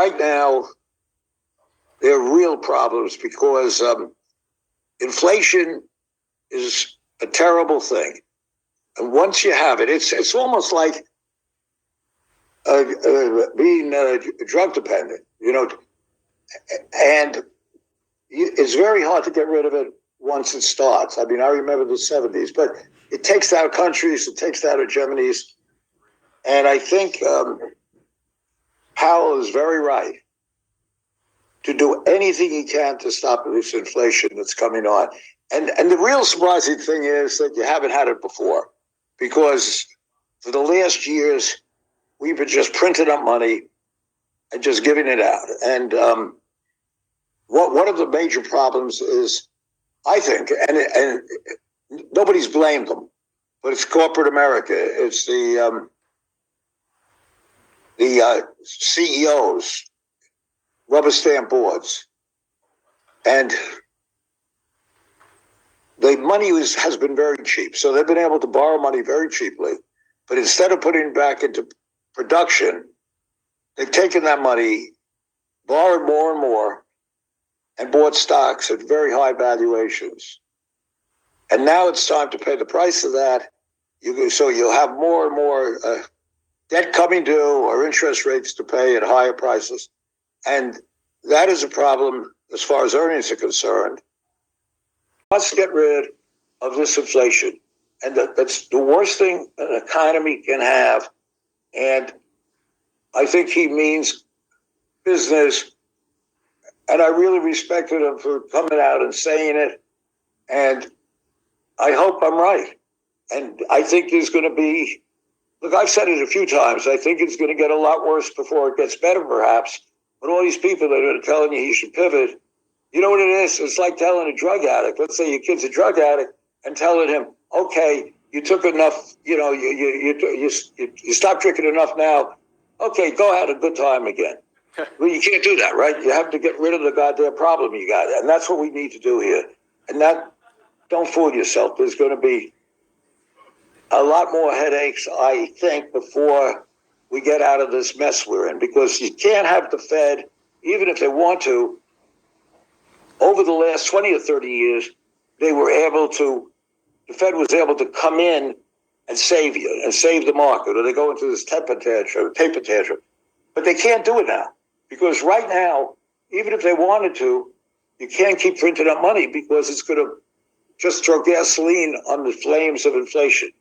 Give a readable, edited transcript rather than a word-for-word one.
right now, there are real problems because inflation is a terrible thing. And once you have it, it's almost like being drug dependent, and it's very hard to get rid of it once it starts. I mean, I remember the 70s, but it takes out countries, it takes out hegemonies. And I think Powell is very right to do anything he can to stop this inflation that's coming on. And the real surprising thing is that you haven't had it before, because for the last years, we've been just printing up money and just giving it out. And one of the major problems is, I think, and nobody's blamed them, but it's corporate America. It's the CEOs, rubber stamp boards, and the money has been very cheap. So they've been able to borrow money very cheaply, but instead of putting it back into production, they've taken that money, borrowed more and more, and bought stocks at very high valuations. And now it's time to pay the price of that. So you'll have more and more debt coming due or interest rates to pay at higher prices. And that is a problem as far as earnings are concerned. Let's get rid of this inflation. And that's the worst thing an economy can have. And I think he means business. And I really respected him for coming out and saying it. And I hope I'm right. And I think there's going to be, look, I've said it a few times, I think it's going to get a lot worse before it gets better, perhaps. But all these people that are telling you should pivot, you know what it is? It's like telling a drug addict, let's say your kid's a drug addict, and telling him, okay, you took enough, you stopped drinking enough now. Okay, go have a good time again. Well, you can't do that, right? You have to get rid of the goddamn problem you got. And that's what we need to do here. And don't fool yourself. There's going to be a lot more headaches, I think, before we get out of this mess we're in. Because you can't have the Fed, even if they want to, over the last 20 or 30 years, the Fed was able to come in and save you and save the market. Or they go into this taper tantrum. But they can't do it now. Because right now, even if they wanted to, you can't keep printing up money because it's going to just throw gasoline on the flames of inflation.